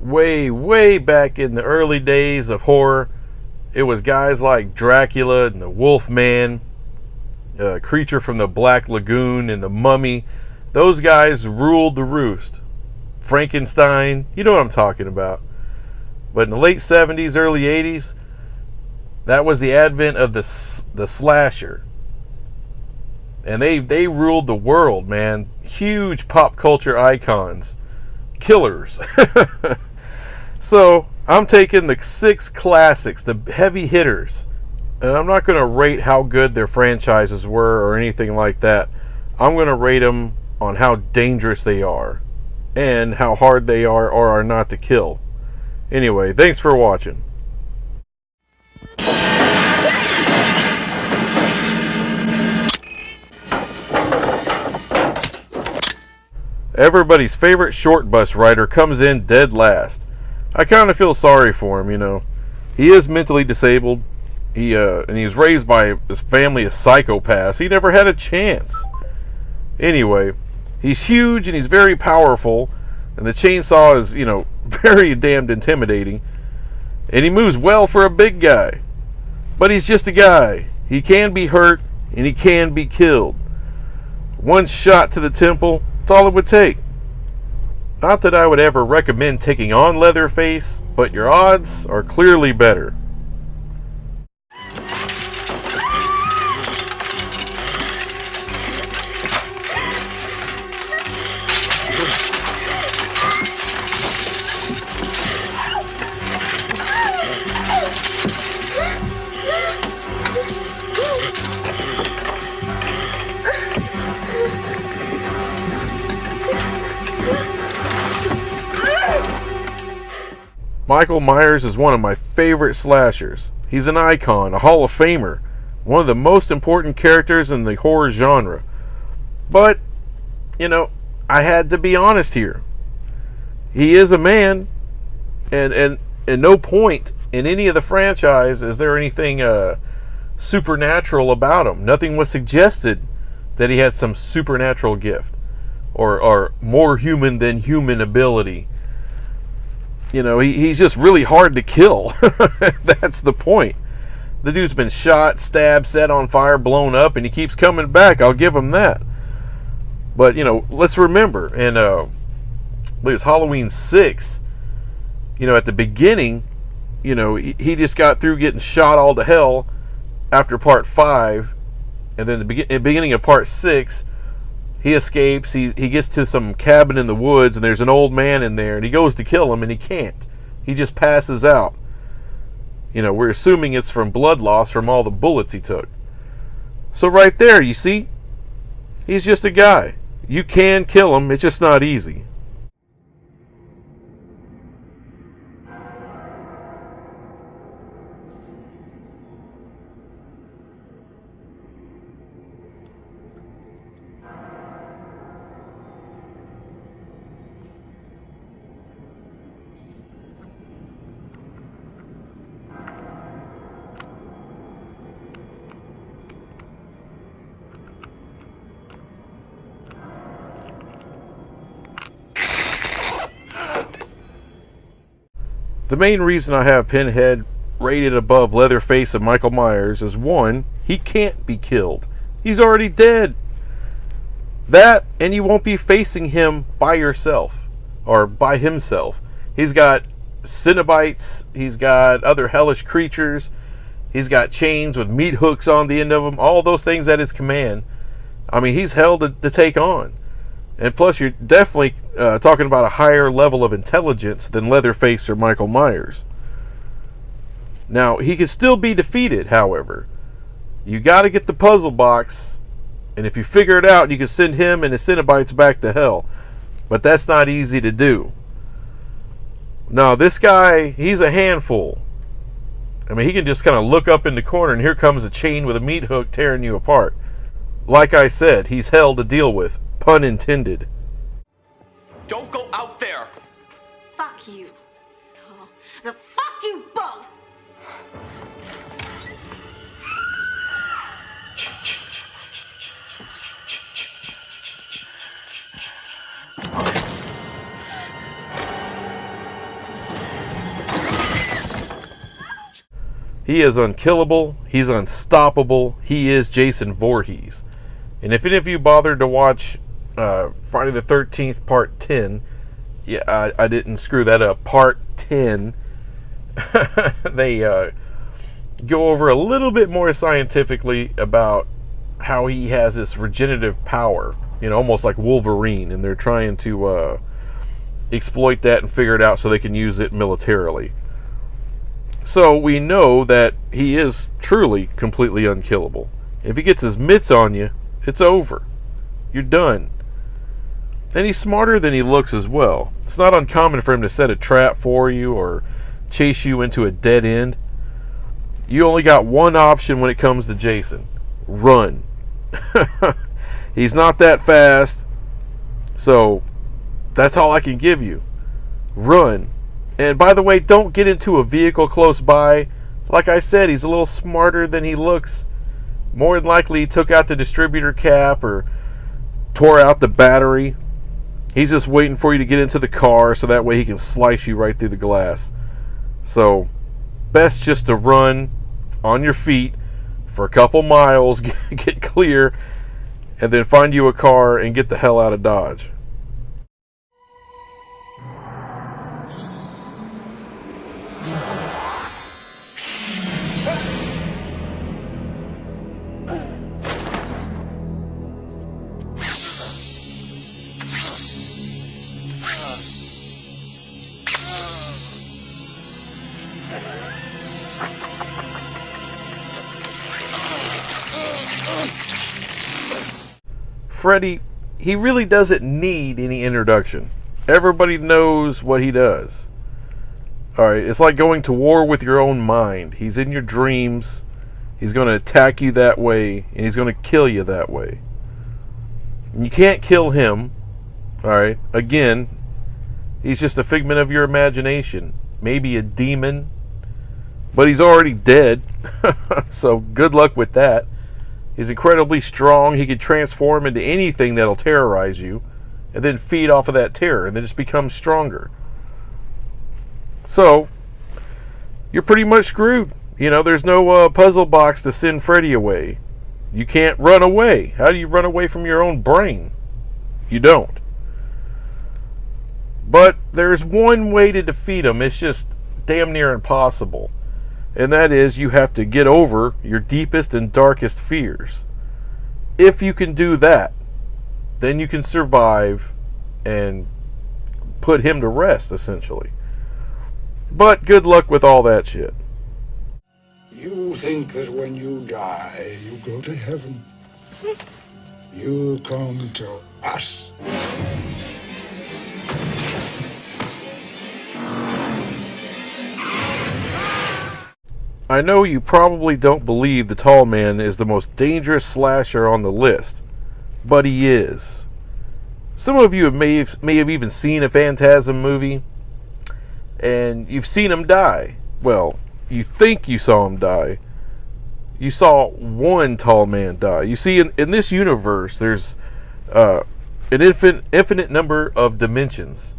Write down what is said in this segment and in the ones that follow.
way back in the early days of horror, it was guys like Dracula and the Wolfman, Creature from the Black Lagoon, and the Mummy. Those guys ruled the roost. Frankenstein, you know what I'm talking about. But in the late 70s, early 80s, that was the advent of the slasher. And they ruled the world, man. Huge pop culture icons. Killers. So, I'm taking the 6 classics, the heavy hitters. And I'm not going to rate how good their franchises were or anything like that. I'm going to rate them on how dangerous they are. And how hard they are or are not to kill. Anyway, thanks for watching. Everybody's favorite short bus rider comes in dead last. I kind of feel sorry for him, you know. He is mentally disabled. And he was raised by his family of psychopaths. He never had a chance. Anyway, he's huge and he's very powerful. And the chainsaw is, you know, very damned intimidating. And he moves well for a big guy. But he's just a guy. He can be hurt and he can be killed. One shot to the temple, that's all it would take. Not that I would ever recommend taking on Leatherface, but your odds are clearly better. Michael Myers is one of my favorite slashers. He's an icon, a Hall of Famer, one of the most important characters in the horror genre. But, you know, I had to be honest here. He is a man, and at no point in any of the franchise is there anything supernatural about him. Nothing was suggested that he had some supernatural gift or more human than human ability. You know, he's just really hard to kill. That's the point. The dude's been shot, stabbed, set on fire, blown up, and he keeps coming back. I'll give him that. But, you know, let's remember, and it was Halloween 6, you know, at the beginning, you know, he just got through getting shot all to hell after part 5, and then the beginning of part 6, he escapes, he gets to some cabin in the woods, and there's an old man in there, and he goes to kill him, and he can't. He just passes out. You know, we're assuming it's from blood loss from all the bullets he took. So right there, you see, he's just a guy. You can kill him, it's just not easy. The main reason I have Pinhead rated above Leatherface and Michael Myers is, one, he can't be killed. He's already dead. That, and you won't be facing him by yourself, or by himself. He's got Cenobites, he's got other hellish creatures, he's got chains with meat hooks on the end of them, all those things at his command. I mean, he's hell to take on. And plus, you're definitely talking about a higher level of intelligence than Leatherface or Michael Myers. Now, he can still be defeated, however. You got to get the puzzle box, and if you figure it out, you can send him and his Cenobites back to hell. But that's not easy to do. Now, this guy, he's a handful. I mean, he can just kind of look up in the corner, and here comes a chain with a meat hook tearing you apart. Like I said, he's hell to deal with. Pun intended. Don't go out there. Fuck you. Oh, now fuck you both. He is unkillable. He's unstoppable. He is Jason Voorhees. And if any of you bothered to watch Friday the 13th Part 10, yeah, I didn't screw that up. Part 10, they go over a little bit more scientifically about how he has this regenerative power, you know, almost like Wolverine, and they're trying to exploit that and figure it out so they can use it militarily. So we know that he is truly completely unkillable. If he gets his mitts on you, it's over. You're done. And he's smarter than he looks as well. It's not uncommon for him to set a trap for you or chase you into a dead end. You only got one option when it comes to Jason. Run. He's not that fast, so that's all I can give you. Run. And by the way, don't get into a vehicle close by. Like I said, he's a little smarter than he looks. More than likely he took out the distributor cap or tore out the battery. He's just waiting for you to get into the car so that way he can slice you right through the glass. So, best just to run on your feet for a couple miles, get clear, and then find you a car and get the hell out of Dodge. Freddy, he really doesn't need any introduction. Everybody knows what he does. Alright, it's like going to war with your own mind. He's in your dreams. He's going to attack you that way, and he's going to kill you that way. And you can't kill him. Alright, again, he's just a figment of your imagination. Maybe a demon. But he's already dead. So good luck with that. He's incredibly strong. He can transform into anything that'll terrorize you and then feed off of that terror and then just become stronger. So, you're pretty much screwed. You know, there's no puzzle box to send Freddy away. You can't run away. How do you run away from your own brain? You don't. But there's one way to defeat him. It's just damn near impossible. And that is, you have to get over your deepest and darkest fears. If you can do that, then you can survive and put him to rest, essentially. But good luck with all that shit. You think that when you die, you go to heaven. You come to us. I know you probably don't believe the Tall Man is the most dangerous slasher on the list, but he is. Some of you may have even seen a Phantasm movie, and you've seen him die. Well, you think you saw him die. You saw one Tall Man die. You see, in this universe, there's an infinite number of dimensions,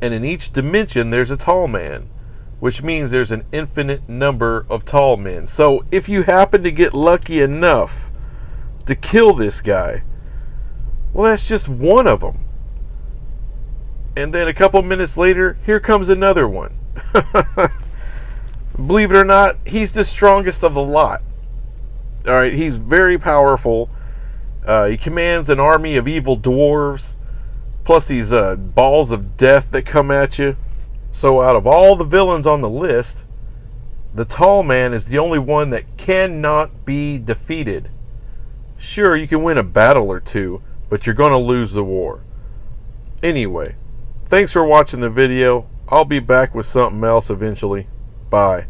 and in each dimension, there's a Tall Man, which means there's an infinite number of tall men. So if you happen to get lucky enough to kill this guy, well, that's just one of them. And then a couple minutes later, here comes another one. Believe it or not, he's the strongest of the lot. Alright, he's very powerful. He commands an army of evil dwarves, plus these balls of death that come at you. So out of all the villains on the list, the Tall Man is the only one that cannot be defeated. Sure, you can win a battle or two, but you're going to lose the war. Anyway, thanks for watching the video. I'll be back with something else eventually. Bye.